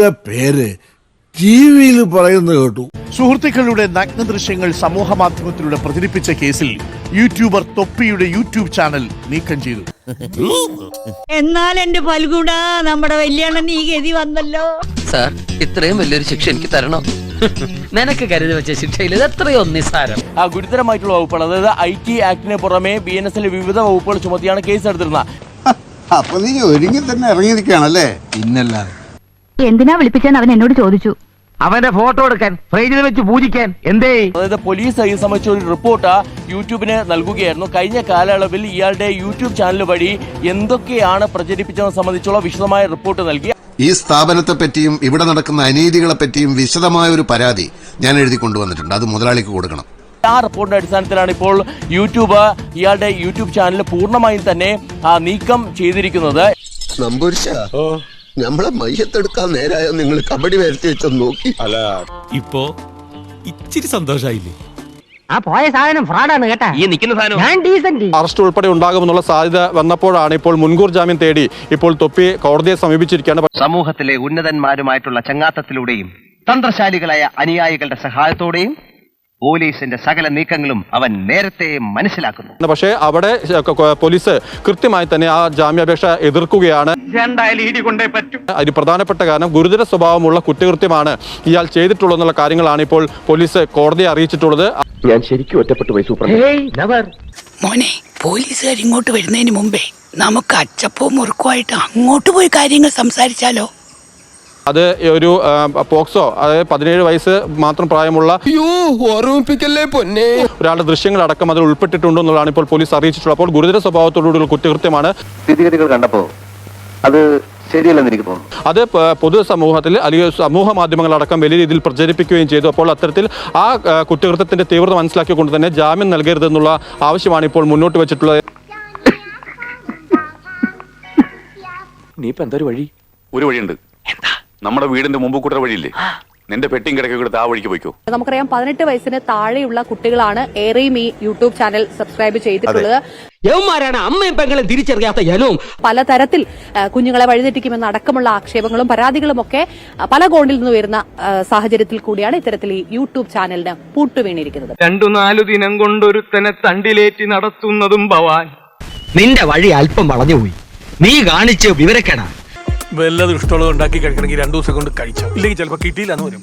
നിന്റെ പേര് ടിവിയിൽ പറയുന്നത് കേട്ടു. സുഹൃത്തുക്കളുടെ നഗ്ന ദൃശ്യങ്ങൾ സമൂഹ മാധ്യമത്തിലൂടെ പ്രചരിപ്പിച്ച കേസിൽ യൂട്യൂബർ തൊപ്പിയുടെ യൂട്യൂബ് ചാനൽ നീക്കം ചെയ്തു. എന്നാൽ എന്റെ ഫൽഗുണ നമ്മുടെ വല്യണ്ണൻ ഈ ഗതി വന്നല്ലോ. സാർ, ഇത്രയും വലിയൊരു ശിക്ഷ എനിക്ക് തരണം. നിനക്ക് കരുതി വെച്ച ശിക്ഷയിൽ ഇത് എത്രയോ നിസ്സാരം. ഗുരുതരമായിട്ടുള്ള വകുപ്പാണ്. അതായത് IT ആക്ടിന് പുറമെ BNSL വിവിധ വകുപ്പുകൾ ചുമത്തിയാണ് കേസ് എടുത്തിരുന്നത്. അപ്പൊ നീ ഒരുങ്ങി തന്നെ ഇറങ്ങിയിരിക്കുകയാണല്ലേ? പിന്നല്ലാതെ. എന്തിനാ വിളിപ്പിച്ചെന്ന് അവൻ എന്നോട് ചോദിച്ചു. അവന്റെ ഫോട്ടോ എടുക്കാൻ, ഫ്രിഡ്ജിൽ വെച്ച് പൂജിക്കാൻ. എന്തേ? അതായത് പോലീസ് ഈ സംബന്ധിച്ച ഒരു റിപ്പോർട്ട് യൂട്യൂബിന് നൽകുകയായിരുന്നു. കഴിഞ്ഞ കാലയളവിൽ ഇയാളുടെ യൂട്യൂബ് ചാനൽ വഴി എന്തൊക്കെയാണ് പ്രചരിപ്പിച്ചതെന്ന് സംബന്ധിച്ചുള്ള വിശദമായ റിപ്പോർട്ട് നൽകി. ഈ സ്ഥാപനത്തെ പറ്റിയും ഇവിടെ നടക്കുന്ന അനീതികളെ പറ്റിയും വിശദമായ ഒരു പരാതി ഞാൻ എഴുതി കൊണ്ടുവന്നിട്ടുണ്ട്. അത് മുതലാളിക്ക് കൊടുക്കണം. ആ റിപ്പോർട്ടിന്റെ അടിസ്ഥാനത്തിലാണ് ഇപ്പോൾ യൂട്യൂബ് ഇയാളുടെ യൂട്യൂബ് ചാനൽ പൂർണ്ണമായും തന്നെ നീക്കം ചെയ്തിരിക്കുന്നത്. നമ്മളെ മയ്യത്തെടുക്കാൻ നേരായ നിങ്ങൾ കബഡി വരുത്തി വെച്ചൊന്ന് നോക്കി. അല്ല, ഇപ്പോ ഇച്ചിരി സന്തോഷായില്ലേ? ആ പോയ സാധനം ഫ്രോഡാണ് കേട്ടാ. ഈ നിൽക്കുന്ന സാധനം ഞാൻ ഡീസന്റ്. അറസ്റ്റ് ഉൾപ്പെടെ ഉണ്ടാകുമെന്നുള്ള സാധ്യത വന്നപ്പോഴാണ് ഇപ്പോൾ മുൻകൂർ ജാമ്യം തേടി ഇപ്പോൾ തൊപ്പി കോടതിയെ സമീപിച്ചിരിക്കുകയാണ്. സമൂഹത്തിലെ ഉന്നതന്മാരുമായിട്ടുള്ള ചങ്ങാത്തത്തിലൂടെയും തന്ത്രശാലികളായ അനുയായികളുടെ സഹായത്തോടെയും പോലീസിന്റെ സകല നീക്കങ്ങളും അവൻ നേരത്തെ മനസ്സിലാക്കുന്നു. പക്ഷേ അവിടെ പോലീസ് കൃത്യമായി തന്നെ ആ ജാമ്യാപേക്ഷ എതിർക്കുകയാണ്. അതിന് പ്രധാനപ്പെട്ട കാരണം ഗുരുതര സ്വഭാവമുള്ള കുറ്റകൃത്യമാണ് ഇയാൾ ചെയ്തിട്ടുള്ളതെന്നുള്ള കാര്യങ്ങളാണ് ഇപ്പോൾ പോലീസ് കോടതിയെ അറിയിച്ചിട്ടുള്ളത്. ഞാൻ ശരിക്കും ഒറ്റപ്പെട്ടു പോയി സൂപ്രണ്ട്. മോനെ, പോലീസുകാർ ഇങ്ങോട്ട് വരുന്നതിന് മുമ്പേ നമുക്ക് അച്ചപ്പവും മുറുക്കുമായിട്ട് അങ്ങോട്ട് പോയി കാര്യങ്ങൾ സംസാരിച്ചാലോ? അത് ഒരു പോക്സോ, അതായത് 17 വയസ്സ് മാത്രം പ്രായമുള്ള ഒരാളുടെ ദൃശ്യങ്ങളടക്കം അതിൽ ഉൾപ്പെട്ടിട്ടുണ്ടെന്നുള്ളതാണ് ഇപ്പോൾ പോലീസ് അറിയിച്ചിട്ടുള്ളത്. അപ്പോൾ ഗുരുതര സ്വഭാവത്തോടുള്ള കുറ്റകൃത്യമാണ്. സ്ഥിതിഗതികൾ കണ്ടപ്പോ അത് ശരിയല്ലെന്ന് എനിക്ക് തോന്നുന്നു. അത് പൊതുസമൂഹത്തിൽ അല്ലെങ്കിൽ സമൂഹ മാധ്യമങ്ങളടക്കം വലിയ രീതിയിൽ പ്രചരിപ്പിക്കുകയും ചെയ്തു. അപ്പോൾ അത്തരത്തിൽ ആ കുറ്റകൃത്യത്തിന്റെ തീവ്രത മനസ്സിലാക്കിക്കൊണ്ട് തന്നെ ജാമ്യം നൽകരുതെന്നുള്ള ആവശ്യമാണ് ഇപ്പോൾ മുന്നോട്ട് വെച്ചിട്ടുള്ളത്. നീ ഇപ്പൊ എന്തൊരു വഴി? ഒരു വഴിയുണ്ട്. നമ്മുടെ വീടിന്റെ മുമ്പ് കൂട്ടർ വഴിയില്ലേ, നിന്റെ പെട്ടിയും കിടക്കി കൊടുത്ത് ആ വഴിക്ക് പോയിക്കോ. നമുക്കറിയാം 18 വയസ്സിന് താഴെയുള്ള കുട്ടികളാണ് ഏറെയും ഈ യൂട്യൂബ് ചാനൽ സബ്സ്ക്രൈബ് ചെയ്തിട്ടുള്ളത്. യവന്മാരാണ് അമ്മയും പെങ്ങളും തിരിച്ചറിയാത്ത ജനവും. പലതരത്തിൽ കുഞ്ഞുങ്ങളെ വഴിതെറ്റിക്കുമെന്ന അടക്കമുള്ള ആക്ഷേപങ്ങളും പരാതികളും ഒക്കെ പല കോണിൽ നിന്ന് വരുന്ന സാഹചര്യത്തിൽ കൂടിയാണ് ഇത്തരത്തിൽ ഈ യൂട്യൂബ് ചാനലിന് പൂട്ടുവീണിരിക്കുന്നത്. 2-4 ദിനം കൊണ്ടൊരുത്തനെ തണ്ടിലേറ്റി നടത്തുന്നതും ഭവാൻ. നിന്റെ വഴി അല്പം വളഞ്ഞുപോയി. നീ കാണിച്ച് വിവരക്കേടാ. വല്ലതും ഇഷ്ടമുള്ളത് ഉണ്ടാക്കി കഴിക്കണമെങ്കിൽ 2 ദിവസം കൊണ്ട് കഴിച്ചു, ഇല്ലെങ്കിൽ ചിലപ്പോ കിട്ടിയില്ലെന്ന് വരും.